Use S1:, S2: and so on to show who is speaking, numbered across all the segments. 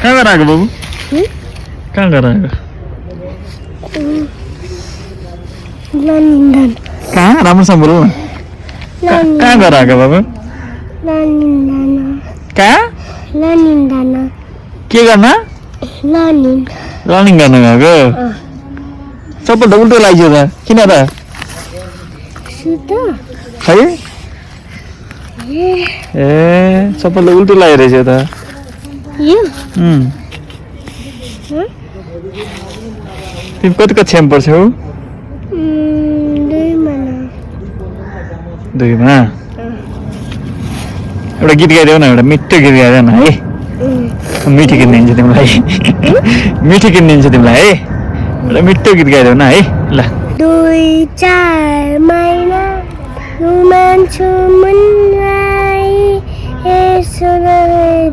S1: कहाँ गएर आएको बाबु कहाँ गएर आएको
S2: लन्डन
S1: कहाँ राम्रोसँग बोल्नु न कहाँ गएर आएको बाबु कहाँ
S2: लन्डन
S1: के गर्न रनिङ गर्न गएको सबैपल्ट उल्टो लाग्यो त किन त है ए सबैपल्ट उल्टो लागिरहेछ त तिमी कति कक्षामा पढ्छौ दुईमा एउटा गीत गाइदेऊ न एउटा मिठो गीत गाइदेऊ न है मिठी किनिदिन्छु तिमीलाई मिठी किनिदिन्छु तिमीलाई है एउटा मिठो गीत गाइदेऊ न है ल
S2: 2-4 महिना घुमान्छु मनलाई यसो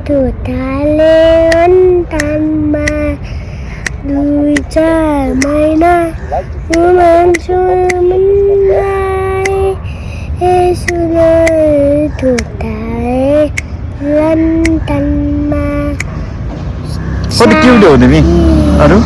S2: धुताले अन्तानमा 2-4 महिना घुमान्छु मनलाई यसो धुताले अन्तानमा
S1: कति क्युट हो तिमी अरू